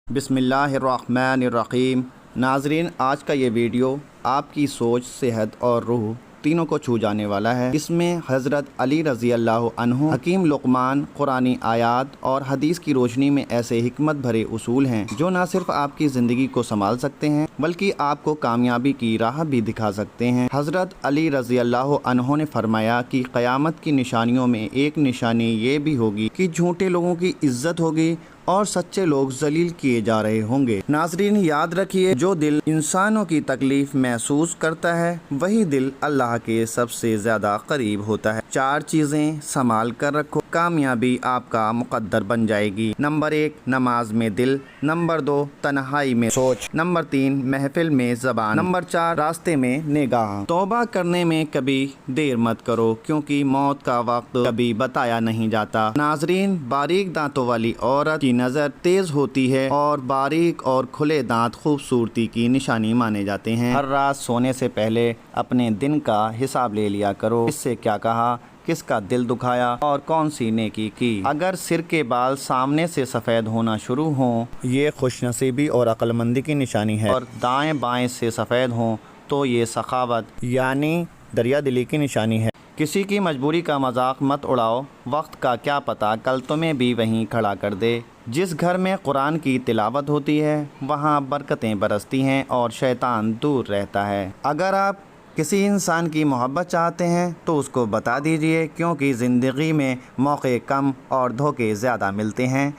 بسم اللہ الرحمن الرحیم۔ ناظرین، آج کا یہ ویڈیو آپ کی سوچ، صحت اور روح تینوں کو چھو جانے والا ہے۔ اس میں حضرت علی رضی اللہ عنہ، حکیم لقمان، قرآنی آیات اور حدیث کی روشنی میں ایسے حکمت بھرے اصول ہیں جو نہ صرف آپ کی زندگی کو سنبھال سکتے ہیں بلکہ آپ کو کامیابی کی راہ بھی دکھا سکتے ہیں۔ حضرت علی رضی اللہ عنہ نے فرمایا کہ قیامت کی نشانیوں میں ایک نشانی یہ بھی ہوگی کہ جھوٹے لوگوں کی عزت ہوگی اور سچے لوگ ذلیل کیے جا رہے ہوں گے۔ ناظرین، یاد رکھیے، جو دل انسانوں کی تکلیف محسوس کرتا ہے وہی دل اللہ کے سب سے زیادہ قریب ہوتا ہے۔ 4 چیزیں سنبھال کر رکھو، کامیابی آپ کا مقدر بن جائے گی۔ نمبر 1، نماز میں دل۔ نمبر 2، تنہائی میں سوچ۔ نمبر 3، محفل میں زبان۔ نمبر 4، راستے میں نگاہ۔ توبہ کرنے میں کبھی دیر مت کرو کیونکہ موت کا وقت کبھی بتایا نہیں جاتا۔ ناظرین، باریک دانتوں والی عورت کی نظر تیز ہوتی ہے اور باریک اور کھلے دانت خوبصورتی کی نشانی مانے جاتے ہیں۔ ہر رات سونے سے پہلے اپنے دن کا حساب لے لیا کرو، اس سے کیا کہا، کس کا دل دکھایا اور کون سی نیکی کی۔ اگر سر کے بال سامنے سے سفید ہونا شروع ہوں، یہ خوش نصیبی اور عقل مندی کی نشانی ہے، اور دائیں بائیں سے سفید ہوں تو یہ سخاوت یعنی دریا دلی کی نشانی ہے۔ کسی کی مجبوری کا مذاق مت اڑاؤ، وقت کا کیا پتہ کل تمہیں بھی وہیں کھڑا کر دے۔ جس گھر میں قرآن کی تلاوت ہوتی ہے وہاں برکتیں برستی ہیں اور شیطان دور رہتا ہے۔ اگر آپ کسی انسان کی محبت چاہتے ہیں تو اس کو بتا دیجئے، کیونکہ زندگی میں موقع کم اور دھوکے زیادہ ملتے ہیں۔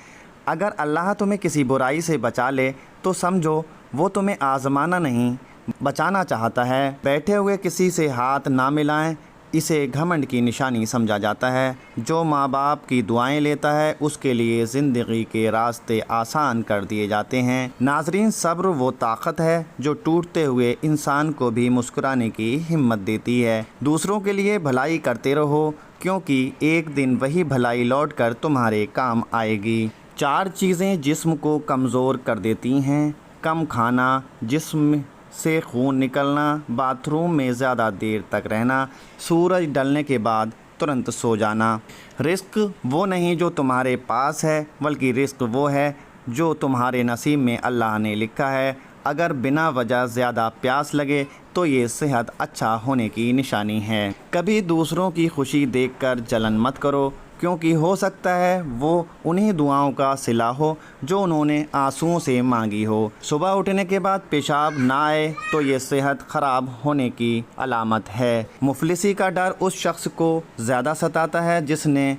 اگر اللہ تمہیں کسی برائی سے بچا لے تو سمجھو وہ تمہیں آزمانا نہیں، بچانا چاہتا ہے۔ بیٹھے ہوئے کسی سے ہاتھ نہ ملائیں، اسے گھمنڈ کی نشانی سمجھا جاتا ہے۔ جو ماں باپ کی دعائیں لیتا ہے اس کے لیے زندگی کے راستے آسان کر دیے جاتے ہیں۔ ناظرین، صبر وہ طاقت ہے جو ٹوٹتے ہوئے انسان کو بھی مسکرانے کی ہمت دیتی ہے۔ دوسروں کے لیے بھلائی کرتے رہو کیونکہ ایک دن وہی بھلائی لوٹ کر تمہارے کام آئے گی۔ 4 چیزیں جسم کو کمزور کر دیتی ہیں: کم کھانا، جسم سے خون نکلنا، باتھ روم میں زیادہ دیر تک رہنا، سورج ڈلنے کے بعد ترنت سو جانا۔ رزق وہ نہیں جو تمہارے پاس ہے بلکہ رزق وہ ہے جو تمہارے نصیب میں اللہ نے لکھا ہے۔ اگر بنا وجہ زیادہ پیاس لگے تو یہ صحت اچھا ہونے کی نشانی ہے۔ کبھی دوسروں کی خوشی دیکھ کر جلن مت کرو کیونکہ ہو سکتا ہے وہ انہی دعاؤں کا صلہ ہو جو انہوں نے آنسوؤں سے مانگی ہو۔ صبح اٹھنے کے بعد پیشاب نہ آئے تو یہ صحت خراب ہونے کی علامت ہے۔ مفلسی کا ڈر اس شخص کو زیادہ ستاتا ہے جس نے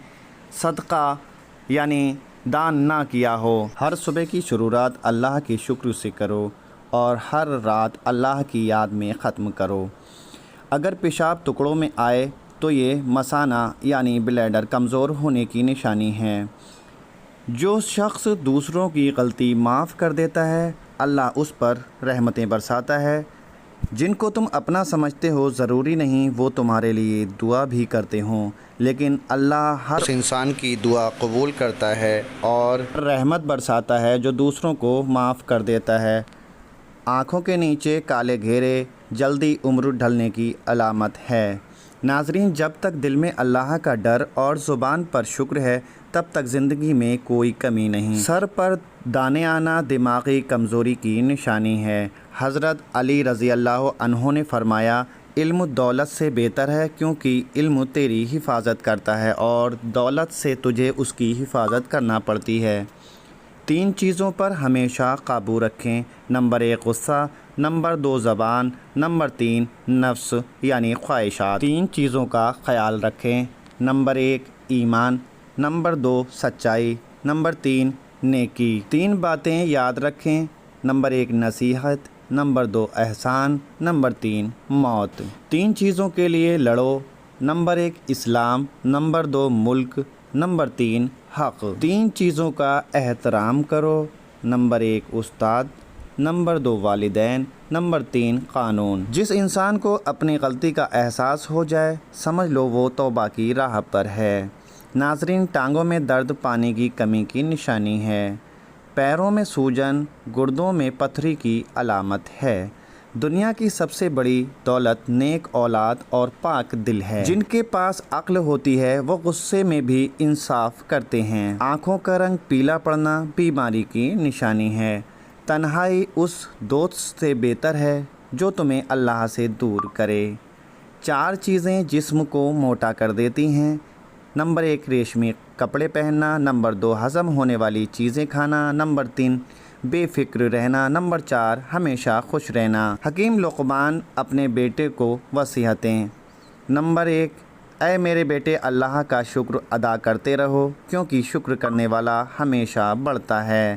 صدقہ یعنی دان نہ کیا ہو۔ ہر صبح کی شروعات اللہ کے شکر سے کرو اور ہر رات اللہ کی یاد میں ختم کرو۔ اگر پیشاب ٹکڑوں میں آئے تو یہ مثانہ یعنی بلیڈر کمزور ہونے کی نشانی ہے۔ جو شخص دوسروں کی غلطی معاف کر دیتا ہے اللہ اس پر رحمتیں برساتا ہے۔ جن کو تم اپنا سمجھتے ہو ضروری نہیں وہ تمہارے لیے دعا بھی کرتے ہوں، لیکن اللہ ہر انسان کی دعا قبول کرتا ہے اور رحمت برساتا ہے جو دوسروں کو معاف کر دیتا ہے۔ آنکھوں کے نیچے کالے گھیرے جلدی عمر ڈھلنے کی علامت ہے۔ ناظرین، جب تک دل میں اللہ کا ڈر اور زبان پر شکر ہے تب تک زندگی میں کوئی کمی نہیں۔ سر پر دانے آنا دماغی کمزوری کی نشانی ہے۔ حضرت علی رضی اللہ عنہ نے فرمایا، علم دولت سے بہتر ہے کیونکہ علم تیری حفاظت کرتا ہے اور دولت سے تجھے اس کی حفاظت کرنا پڑتی ہے۔ 3 چیزوں پر ہمیشہ قابو رکھیں: نمبر 1 غصہ، نمبر 2 زبان، نمبر 3 نفس یعنی خواہشات۔ 3 چیزوں کا خیال رکھیں: نمبر 1 ایمان، نمبر 2 سچائی، نمبر 3 نیکی۔ 3 باتیں یاد رکھیں: نمبر 1 نصیحت، نمبر 2 احسان، نمبر 3 موت۔ 3 چیزوں کے لیے لڑو: نمبر 1 اسلام، نمبر 2 ملک، نمبر 3 حق۔ 3 چیزوں کا احترام کرو: نمبر 1 استاد، نمبر 2 والدین، نمبر 3 قانون۔ جس انسان کو اپنی غلطی کا احساس ہو جائے سمجھ لو وہ توبہ کی راہ پر ہے۔ ناظرین، ٹانگوں میں درد پانی کی کمی کی نشانی ہے۔ پیروں میں سوجن گردوں میں پتھری کی علامت ہے۔ دنیا کی سب سے بڑی دولت نیک اولاد اور پاک دل ہے۔ جن کے پاس عقل ہوتی ہے وہ غصے میں بھی انصاف کرتے ہیں۔ آنکھوں کا رنگ پیلا پڑنا بیماری کی نشانی ہے۔ تنہائی اس دوست سے بہتر ہے جو تمہیں اللہ سے دور کرے۔ 4 چیزیں جسم کو موٹا کر دیتی ہیں۔ نمبر 1 ریشمی کپڑے پہننا، نمبر 2 ہضم ہونے والی چیزیں کھانا، نمبر 3 بے فکر رہنا، نمبر 4 ہمیشہ خوش رہنا۔ حکیم لقمان اپنے بیٹے کو وصیتیں۔ نمبر 1 اے میرے بیٹے، اللہ کا شکر ادا کرتے رہو کیونکہ شکر کرنے والا ہمیشہ بڑھتا ہے۔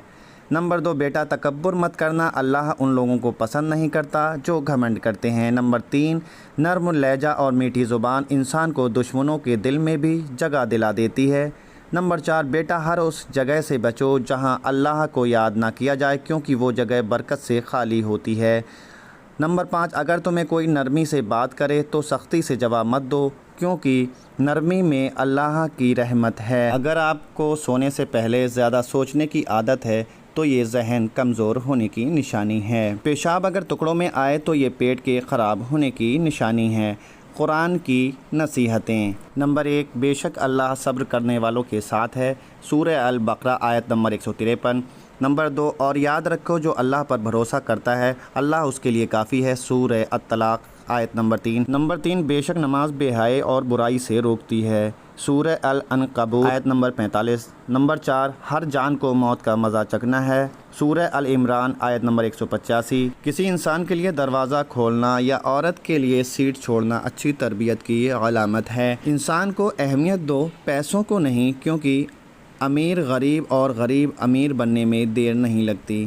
نمبر 2 بیٹا تکبر مت کرنا، اللہ ان لوگوں کو پسند نہیں کرتا جو گھمنڈ کرتے ہیں۔ نمبر 3 نرم لہجہ اور میٹھی زبان انسان کو دشمنوں کے دل میں بھی جگہ دلا دیتی ہے۔ نمبر 4 بیٹا ہر اس جگہ سے بچو جہاں اللہ کو یاد نہ کیا جائے کیونکہ وہ جگہ برکت سے خالی ہوتی ہے۔ نمبر 5 اگر تمہیں کوئی نرمی سے بات کرے تو سختی سے جواب مت دو کیونکہ نرمی میں اللہ کی رحمت ہے۔ اگر آپ کو سونے سے پہلے زیادہ سوچنے کی عادت ہے تو یہ ذہن کمزور ہونے کی نشانی ہے۔ پیشاب اگر ٹکڑوں میں آئے تو یہ پیٹ کے خراب ہونے کی نشانی ہے۔ قرآن کی نصیحتیں۔ نمبر 1 بے شک اللہ صبر کرنے والوں کے ساتھ ہے، سورہ البقرہ آیت نمبر 153۔ نمبر 2 اور یاد رکھو جو اللہ پر بھروسہ کرتا ہے اللہ اس کے لیے کافی ہے، سورہ الطلاق آیت نمبر 3۔ نمبر 3 بے شک نماز بے حیائی اور برائی سے روکتی ہے، سورہ العنکبوت آیت نمبر 45۔ نمبر 4 ہر جان کو موت کا مزہ چکھنا ہے، سورہ العمران آیت نمبر 185۔ کسی انسان کے لیے دروازہ کھولنا یا عورت کے لیے سیٹ چھوڑنا اچھی تربیت کی علامت ہے۔ انسان کو اہمیت دو، پیسوں کو نہیں، کیونکہ امیر غریب اور غریب امیر بننے میں دیر نہیں لگتی۔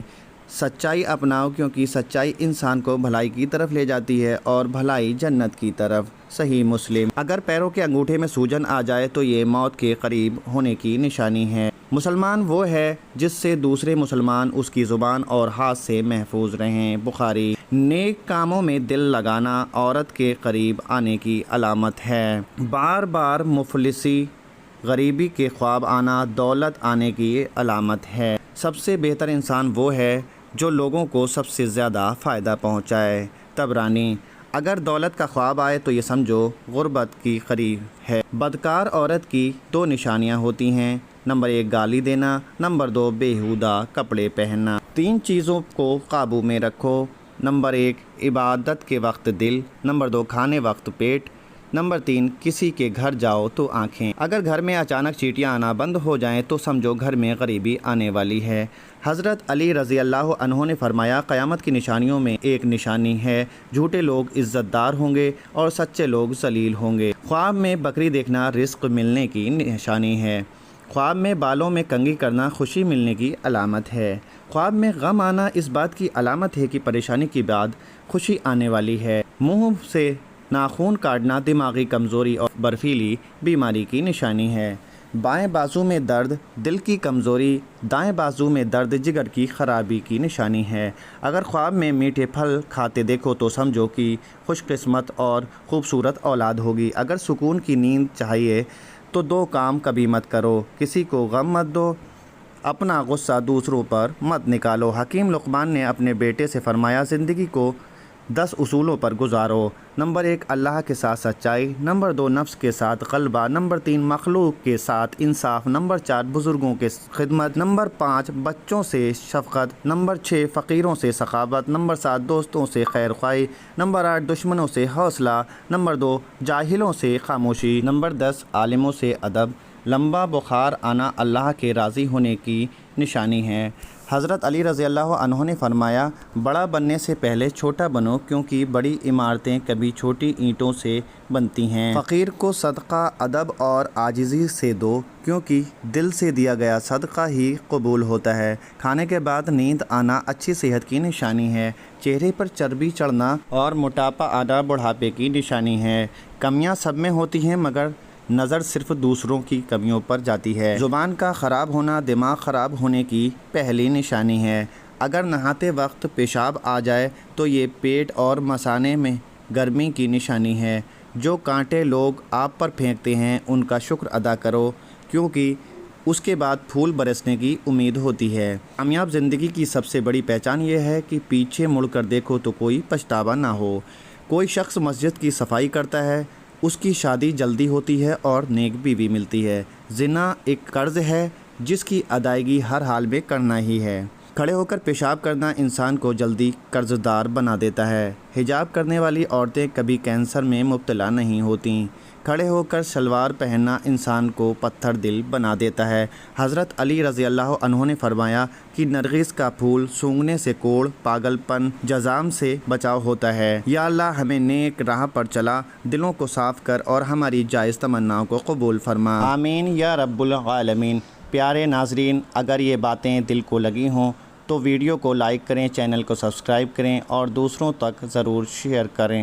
سچائی اپناؤ کیونکہ سچائی انسان کو بھلائی کی طرف لے جاتی ہے اور بھلائی جنت کی طرف، صحیح مسلم۔ اگر پیروں کے انگوٹھے میں سوجن آ جائے تو یہ موت کے قریب ہونے کی نشانی ہے۔ مسلمان وہ ہے جس سے دوسرے مسلمان اس کی زبان اور ہاتھ سے محفوظ رہیں، بخاری۔ نیک کاموں میں دل لگانا عورت کے قریب آنے کی علامت ہے۔ بار بار مفلسی غریبی کے خواب آنا دولت آنے کی علامت ہے۔ سب سے بہتر انسان وہ ہے جو لوگوں کو سب سے زیادہ فائدہ پہنچائے، طبرانی۔ اگر دولت کا خواب آئے تو یہ سمجھو غربت کی قریب ہے۔ بدکار عورت کی 2 نشانیاں ہوتی ہیں، نمبر 1 گالی دینا، نمبر 2 بیہودہ کپڑے پہننا۔ 3 چیزوں کو قابو میں رکھو، نمبر 1 عبادت کے وقت دل، نمبر 2 کھانے وقت پیٹ، نمبر 3 کسی کے گھر جاؤ تو آنکھیں۔ اگر گھر میں اچانک چیٹیاں آنا بند ہو جائیں تو سمجھو گھر میں غریبی آنے والی ہے۔ حضرت علی رضی اللہ عنہ نے فرمایا قیامت کی نشانیوں میں ایک نشانی ہے، جھوٹے لوگ عزت دار ہوں گے اور سچے لوگ ذلیل ہوں گے۔ خواب میں بکری دیکھنا رزق ملنے کی نشانی ہے۔ خواب میں بالوں میں کنگھی کرنا خوشی ملنے کی علامت ہے۔ خواب میں غم آنا اس بات کی علامت ہے کہ پریشانی کے بعد خوشی آنے والی ہے۔ منہ سے ناخون کاٹنا دماغی کمزوری اور برفیلی بیماری کی نشانی ہے۔ بائیں بازو میں درد دل کی کمزوری، دائیں بازو میں درد جگر کی خرابی کی نشانی ہے۔ اگر خواب میں میٹھے پھل کھاتے دیکھو تو سمجھو کہ خوش قسمت اور خوبصورت اولاد ہوگی۔ اگر سکون کی نیند چاہیے تو 2 کام کبھی مت کرو، کسی کو غم مت دو، اپنا غصہ دوسروں پر مت نکالو۔ حکیم لقمان نے اپنے بیٹے سے فرمایا زندگی کو 10 اصولوں پر گزارو، نمبر 1 اللہ کے ساتھ سچائی، نمبر 2 نفس کے ساتھ غلبہ، نمبر 3 مخلوق کے ساتھ انصاف، نمبر 4 بزرگوں کے خدمت، نمبر 5 بچوں سے شفقت، نمبر 6 فقیروں سے سخاوت، نمبر 7 دوستوں سے خیر خواہی، نمبر 8 دشمنوں سے حوصلہ، نمبر 2 جاہلوں سے خاموشی، نمبر 10 عالموں سے ادب۔ لمبا بخار آنا اللہ کے راضی ہونے کی نشانی ہے۔ حضرت علی رضی اللہ عنہ نے فرمایا بڑا بننے سے پہلے چھوٹا بنو کیونکہ بڑی عمارتیں کبھی چھوٹی اینٹوں سے بنتی ہیں۔ فقیر کو صدقہ ادب اور عاجزی سے دو کیونکہ دل سے دیا گیا صدقہ ہی قبول ہوتا ہے۔ کھانے کے بعد نیند آنا اچھی صحت کی نشانی ہے۔ چہرے پر چربی چڑھنا اور موٹاپا آنا بڑھاپے کی نشانی ہے۔ کمیاں سب میں ہوتی ہیں مگر نظر صرف دوسروں کی کمیوں پر جاتی ہے۔ زبان کا خراب ہونا دماغ خراب ہونے کی پہلی نشانی ہے۔ اگر نہاتے وقت پیشاب آ جائے تو یہ پیٹ اور مثانے میں گرمی کی نشانی ہے۔ جو کانٹے لوگ آپ پر پھینکتے ہیں ان کا شکر ادا کرو کیونکہ اس کے بعد پھول برسنے کی امید ہوتی ہے۔ کامیاب زندگی کی سب سے بڑی پہچان یہ ہے کہ پیچھے مڑ کر دیکھو تو کوئی پچھتاوا نہ ہو۔ کوئی شخص مسجد کی صفائی کرتا ہے، اس کی شادی جلدی ہوتی ہے اور نیک بیوی ملتی ہے۔ زنا ایک قرض ہے جس کی ادائیگی ہر حال میں کرنا ہی ہے۔ کھڑے ہو کر پیشاب کرنا انسان کو جلدی قرض دار بنا دیتا ہے۔ حجاب کرنے والی عورتیں کبھی کینسر میں مبتلا نہیں ہوتیں۔ کھڑے ہو کر شلوار پہننا انسان کو پتھر دل بنا دیتا ہے۔ حضرت علی رضی اللہ عنہ نے فرمایا کہ نرگس کا پھول سونگھنے سے کوڑ، پاگل پن، جذام سے بچاؤ ہوتا ہے۔ یا اللہ ہمیں نیک راہ پر چلا، دلوں کو صاف کر اور ہماری جائز تمناؤں کو قبول فرما، آمین یا رب العالمین۔ پیارے ناظرین، اگر یہ باتیں دل کو لگی ہوں تو ویڈیو کو لائک کریں، چینل کو سبسکرائب کریں اور دوسروں تک ضرور شیئر کریں۔